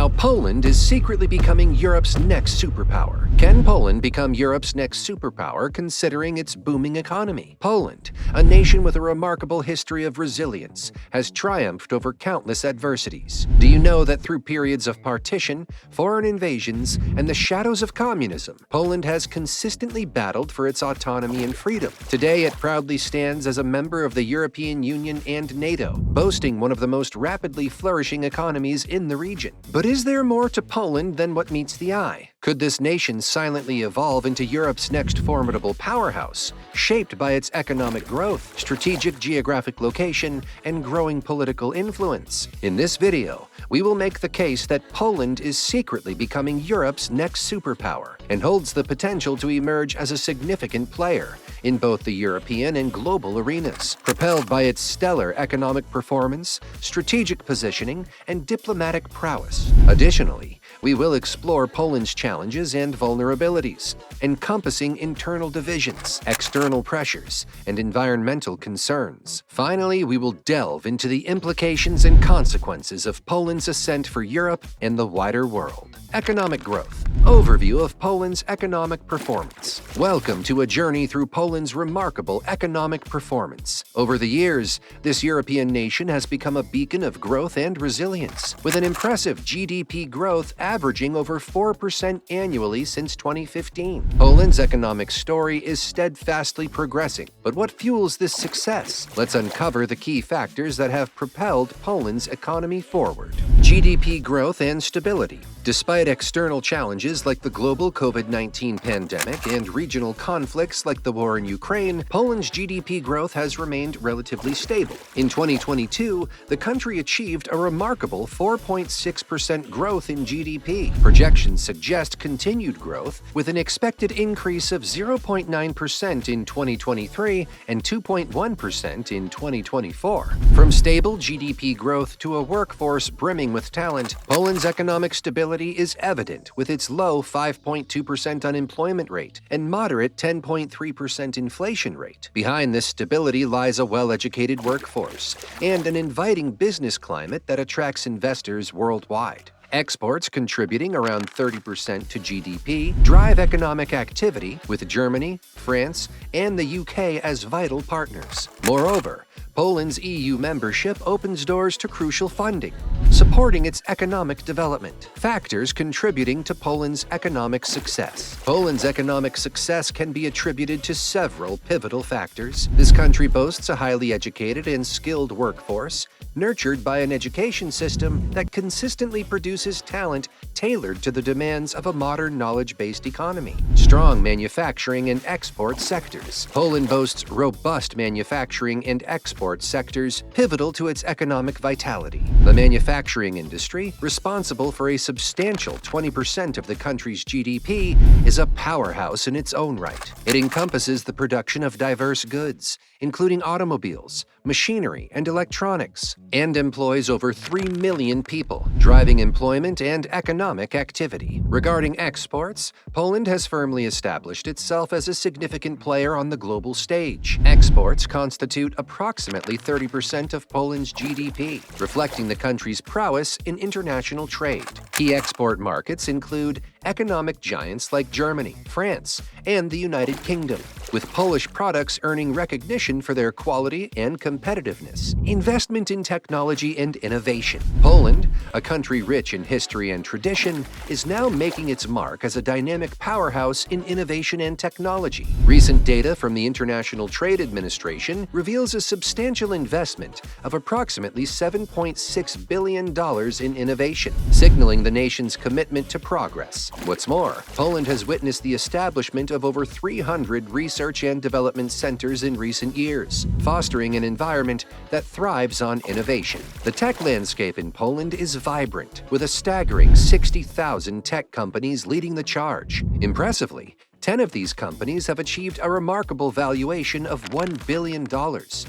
How Poland is secretly becoming Europe's next superpower. Can Poland become Europe's next superpower considering its booming economy? Poland, a nation with a remarkable history of resilience, has triumphed over countless adversities. Do you know that through periods of partition, foreign invasions, and the shadows of communism, Poland has consistently battled for its autonomy and freedom? Today, it proudly stands as a member of the European Union and NATO, boasting one of the most rapidly flourishing economies in the region. But is there more to Poland than what meets the eye? Could this nation silently evolve into Europe's next formidable powerhouse, shaped by its economic growth, strategic geographic location, and growing political influence? In this video, we will make the case that Poland is secretly becoming Europe's next superpower and holds the potential to emerge as a significant player in both the European and global arenas, propelled by its stellar economic performance, strategic positioning, and diplomatic prowess. Additionally, we will explore Poland's challenges and vulnerabilities, encompassing internal divisions, external pressures, and environmental concerns. Finally, we will delve into the implications and consequences of Poland's ascent for Europe and the wider world. Economic growth. Overview of Poland's economic performance. Welcome to a journey through Poland's remarkable economic performance. Over the years, this European nation has become a beacon of growth and resilience, with an impressive GDP growth averaging over 4% annually since 2015. Poland's economic story is steadfastly progressing, but what fuels this success? Let's uncover the key factors that have propelled Poland's economy forward. GDP growth and stability. Despite external challenges like the global COVID-19 pandemic and regional conflicts like the war in Ukraine, Poland's GDP growth has remained relatively stable. In 2022, the country achieved a remarkable 4.6% growth in GDP. Projections suggest continued growth, with an expected increase of 0.9% in 2023 and 2.1% in 2024. From stable GDP growth to a workforce brimming with talent, Poland's economic stability is evident with its low 5.2% unemployment rate and moderate 10.3% inflation rate. Behind this stability lies a well-educated workforce and an inviting business climate that attracts investors worldwide. Exports, contributing around 30% to GDP, drive economic activity, with Germany, France, and the UK as vital partners. Moreover, Poland's EU membership opens doors to crucial funding, supporting its economic development. Factors contributing to Poland's economic success. Poland's economic success can be attributed to several pivotal factors. This country boasts a highly educated and skilled workforce, nurtured by an education system that consistently produces talent tailored to the demands of a modern knowledge-based economy. Strong manufacturing and export sectors. Poland boasts robust manufacturing and export sectors pivotal to its economic vitality. The manufacturing industry, responsible for a substantial 20% of the country's GDP, is a powerhouse in its own right. It encompasses the production of diverse goods, including automobiles, machinery, and electronics, and employs over 3 million people, driving employment and economic activity. Regarding exports, Poland has firmly established itself as a significant player on the global stage. Exports constitute approximately 30% of Poland's GDP, reflecting the country's prowess in international trade. Key export markets include economic giants like Germany, France, and the United Kingdom, with Polish products earning recognition for their quality and competitiveness. Investment in technology and innovation. Poland, a country rich in history and tradition, is now making its mark as a dynamic powerhouse in innovation and technology. Recent data from the International Trade Administration reveals a substantial investment of approximately $7.6 billion in innovation, signaling the nation's commitment to progress. What's more, Poland has witnessed the establishment of over 300 research and development centers in recent years, fostering an environment that thrives on innovation. The tech landscape in Poland is vibrant, with a staggering 60,000 tech companies leading the charge. Impressively, 10 of these companies have achieved a remarkable valuation of $1 billion,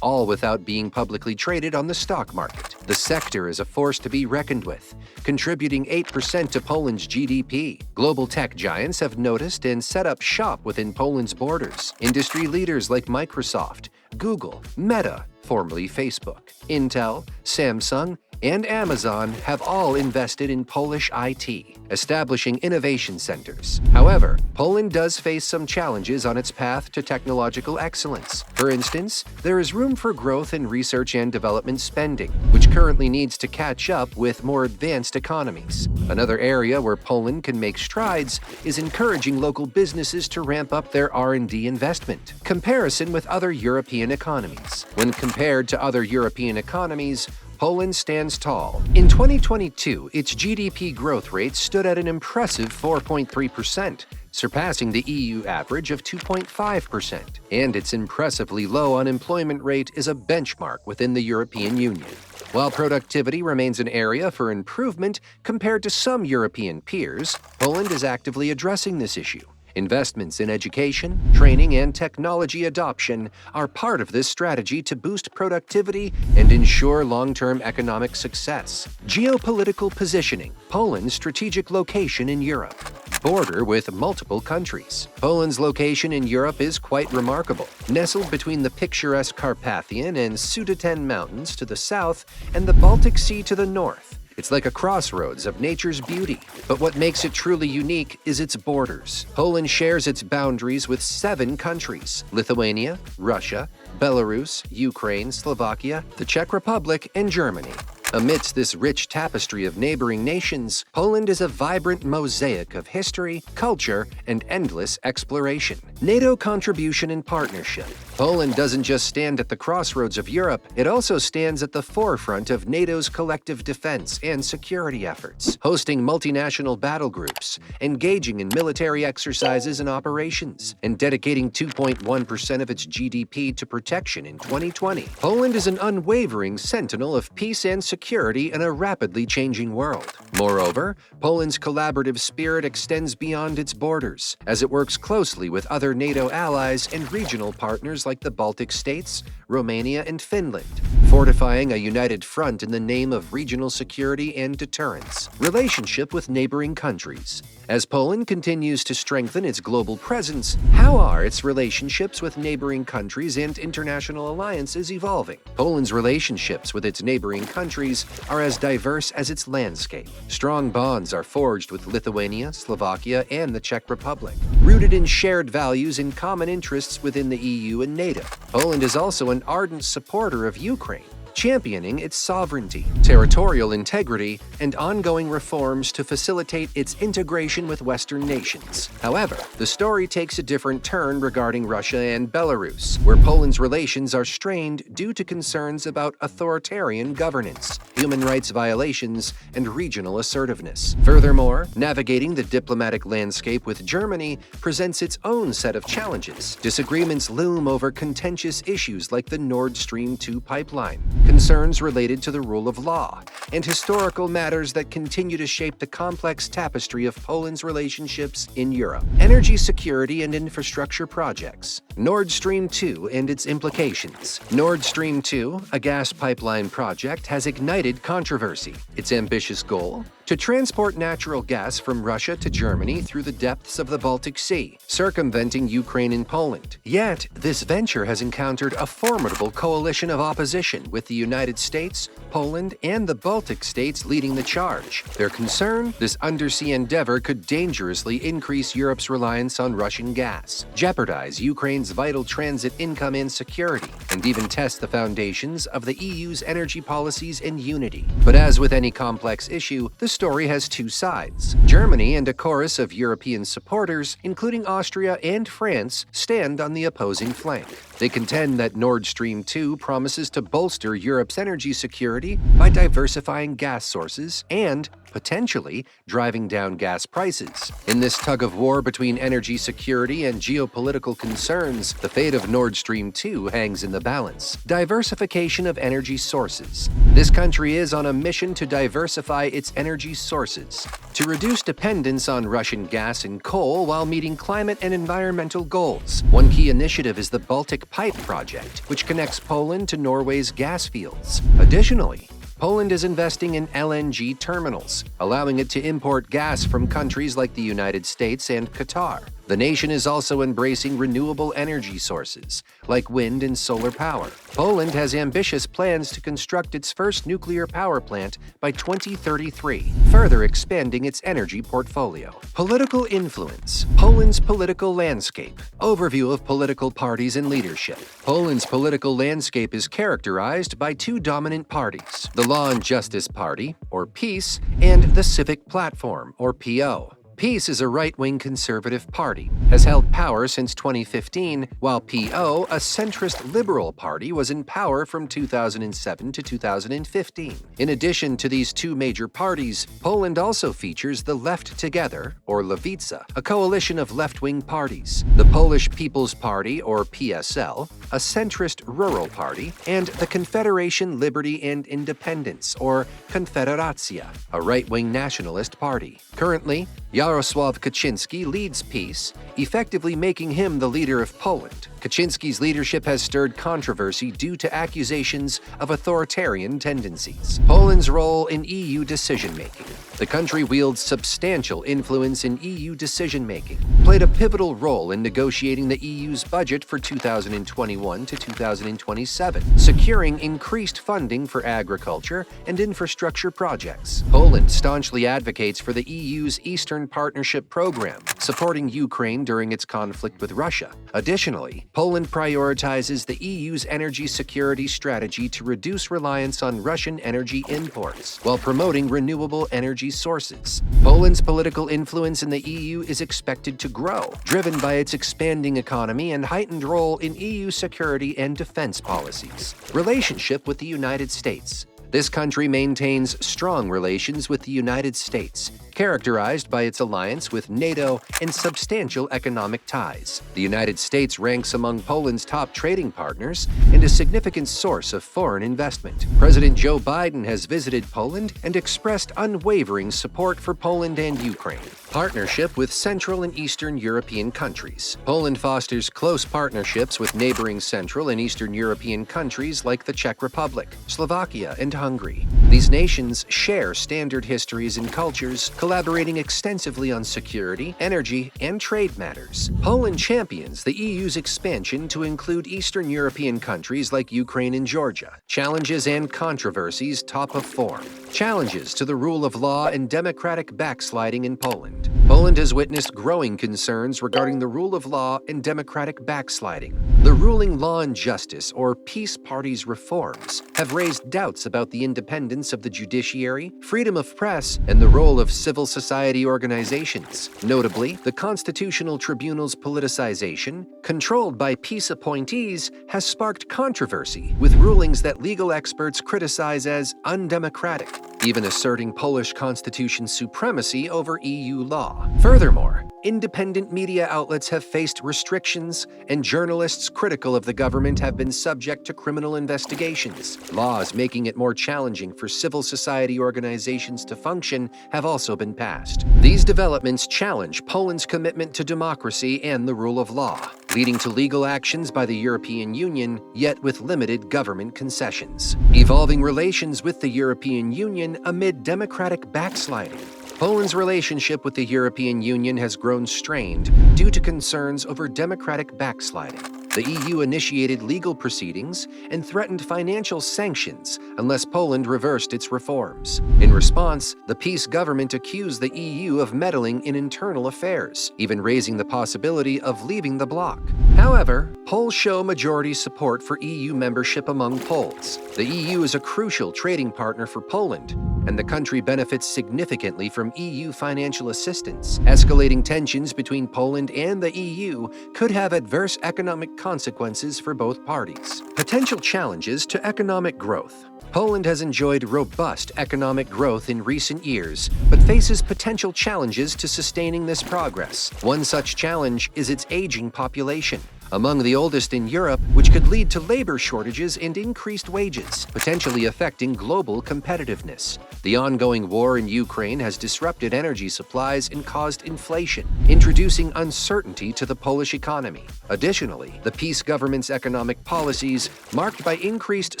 all without being publicly traded on the stock market. The sector is a force to be reckoned with, contributing 8% to Poland's GDP. Global tech giants have noticed and set up shop within Poland's borders. Industry leaders like Microsoft, Google, Meta, formerly Facebook, Intel, Samsung, and Amazon have all invested in Polish IT, establishing innovation centers. However, Poland does face some challenges on its path to technological excellence. For instance, there is room for growth in research and development spending, which currently needs to catch up with more advanced economies. Another area where Poland can make strides is encouraging local businesses to ramp up their R&D investment. Comparison with other European economies. When compared to other European economies, Poland stands tall. In 2022, its GDP growth rate stood at an impressive 4.3%, surpassing the EU average of 2.5%, and its impressively low unemployment rate is a benchmark within the European Union. While productivity remains an area for improvement compared to some European peers, Poland is actively addressing this issue. Investments in education, training, and technology adoption are part of this strategy to boost productivity and ensure long-term economic success. Geopolitical positioning. Poland's strategic location in Europe. Border with multiple countries. Poland's location in Europe is quite remarkable. Nestled between the picturesque Carpathian and Sudeten Mountains to the south and the Baltic Sea to the north. It's like a crossroads of nature's beauty. But what makes it truly unique is its borders. Poland shares its boundaries with 7 countries: Lithuania, Russia, Belarus, Ukraine, Slovakia, the Czech Republic, and Germany. Amidst this rich tapestry of neighboring nations, Poland is a vibrant mosaic of history, culture, and endless exploration. NATO contribution and partnership. Poland doesn't just stand at the crossroads of Europe, it also stands at the forefront of NATO's collective defense and security efforts, hosting multinational battle groups, engaging in military exercises and operations, and dedicating 2.1% of its GDP to protection in 2020. Poland is an unwavering sentinel of peace and security in a rapidly changing world. Moreover, Poland's collaborative spirit extends beyond its borders, as it works closely with other NATO allies and regional partners like the Baltic states, Romania, and Finland, fortifying a united front in the name of regional security and deterrence. Relationship with neighboring countries. As Poland continues to strengthen its global presence, how are its relationships with neighboring countries and international alliances evolving? Poland's relationships with its neighboring countries are as diverse as its landscape. Strong bonds are forged with Lithuania, Slovakia, and the Czech Republic, rooted in shared values and common interests within the EU and NATO. Poland is also an ardent supporter of Ukraine, championing its sovereignty, territorial integrity, and ongoing reforms to facilitate its integration with Western nations. However, the story takes a different turn regarding Russia and Belarus, where Poland's relations are strained due to concerns about authoritarian governance, human rights violations, and regional assertiveness. Furthermore, navigating the diplomatic landscape with Germany presents its own set of challenges. Disagreements loom over contentious issues like the Nord Stream 2 pipeline, concerns related to the rule of law, and historical matters that continue to shape the complex tapestry of Poland's relationships in Europe. Energy security and infrastructure projects. Nord Stream 2 and its implications. Nord Stream 2, a gas pipeline project, has ignited controversy. Its ambitious goal? To transport natural gas from Russia to Germany through the depths of the Baltic Sea, circumventing Ukraine and Poland. Yet, this venture has encountered a formidable coalition of opposition, with the United States, Poland, and the Baltic states leading the charge. Their concern? This undersea endeavor could dangerously increase Europe's reliance on Russian gas, jeopardize Ukraine's vital transit income and security, and even test the foundations of the EU's energy policies and unity. But as with any complex issue, the story has 2 sides. Germany and a chorus of European supporters, including Austria and France, stand on the opposing flank. They contend that Nord Stream 2 promises to bolster Europe's energy security by diversifying gas sources and, potentially, driving down gas prices. In this tug-of-war between energy security and geopolitical concerns, the fate of Nord Stream 2 hangs in the balance. Diversification of energy sources. This country is on a mission to diversify its energy sources, to reduce dependence on Russian gas and coal while meeting climate and environmental goals. One key initiative is the Baltic Pipe project, which connects Poland to Norway's gas fields. Additionally, Poland is investing in LNG terminals, allowing it to import gas from countries like the United States and Qatar. The nation is also embracing renewable energy sources, like wind and solar power. Poland has ambitious plans to construct its first nuclear power plant by 2033, further expanding its energy portfolio. Political influence. Poland's political landscape. Overview of political parties and leadership. Poland's political landscape is characterized by two dominant parties: the Law and Justice Party, or PiS, and the Civic Platform, or PO. PiS is a right-wing conservative party, has held power since 2015, while PO, a centrist liberal party, was in power from 2007 to 2015. In addition to these two major parties, Poland also features the Left Together, or Lewica, a coalition of left-wing parties, the Polish People's Party, or PSL, a centrist rural party, and the Confederation Liberty and Independence, or Konfederacja, a right-wing nationalist party. Currently, Jarosław Kaczyński leads PiS, effectively making him the leader of Poland. Kaczynski's leadership has stirred controversy due to accusations of authoritarian tendencies. Poland's role in EU decision-making. The country wields substantial influence in EU decision-making, played a pivotal role in negotiating the EU's budget for 2021 to 2027, securing increased funding for agriculture and infrastructure projects. Poland staunchly advocates for the EU's Eastern Partnership Program, supporting Ukraine during its conflict with Russia. Additionally, Poland prioritizes the EU's energy security strategy to reduce reliance on Russian energy imports, while promoting renewable energy sources. Poland's political influence in the EU is expected to grow, driven by its expanding economy and heightened role in EU security and defense policies. Relationship with the United States. This country maintains strong relations with the United States, characterized by its alliance with NATO and substantial economic ties. The United States ranks among Poland's top trading partners and a significant source of foreign investment. President Joe Biden has visited Poland and expressed unwavering support for Poland and Ukraine. Partnership with Central and Eastern European countries. Poland fosters close partnerships with neighboring Central and Eastern European countries like the Czech Republic, Slovakia, and Hungary. These nations share standard histories and cultures, collaborating extensively on security, energy, and trade matters. Poland champions the EU's expansion to include Eastern European countries like Ukraine and Georgia. Challenges and controversies top of form. Challenges to the rule of law and democratic backsliding in Poland. Poland has witnessed growing concerns regarding the rule of law and democratic backsliding. The ruling Law and Justice, or PiS party's reforms, have raised doubts about the independence of the judiciary, freedom of press, and the role of civil society organizations. Notably, the Constitutional Tribunal's politicization, controlled by PiS appointees, has sparked controversy, with rulings that legal experts criticize as undemocratic, even asserting Polish constitution supremacy over EU law. Furthermore, independent media outlets have faced restrictions, and journalists critical of the government have been subject to criminal investigations. Laws making it more challenging for civil society organizations to function have also been passed. These developments challenge Poland's commitment to democracy and the rule of law, leading to legal actions by the European Union, yet with limited government concessions. Evolving relations with the European Union amid democratic backsliding. Poland's relationship with the European Union has grown strained due to concerns over democratic backsliding. The EU initiated legal proceedings and threatened financial sanctions unless Poland reversed its reforms. In response, the PiS government accused the EU of meddling in internal affairs, even raising the possibility of leaving the bloc. However, polls show majority support for EU membership among Poles. The EU is a crucial trading partner for Poland, and the country benefits significantly from EU financial assistance. Escalating tensions between Poland and the EU could have adverse economic consequences for both parties. Potential challenges to economic growth. Poland has enjoyed robust economic growth in recent years, but faces potential challenges to sustaining this progress. One such challenge is its aging population. among the oldest in Europe, which could lead to labor shortages and increased wages, potentially affecting global competitiveness. The ongoing war in Ukraine has disrupted energy supplies and caused inflation, introducing uncertainty to the Polish economy. Additionally, the PiS government's economic policies, marked by increased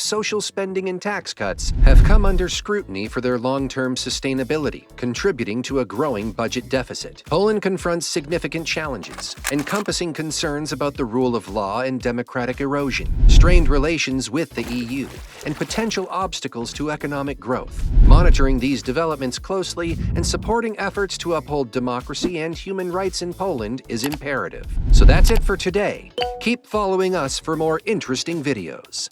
social spending and tax cuts, have come under scrutiny for their long-term sustainability, contributing to a growing budget deficit. Poland confronts significant challenges, encompassing concerns about the rule of law and democratic erosion, strained relations with the EU, and potential obstacles to economic growth. Monitoring these developments closely and supporting efforts to uphold democracy and human rights in Poland is imperative. So that's it for today. Keep following us for more interesting videos.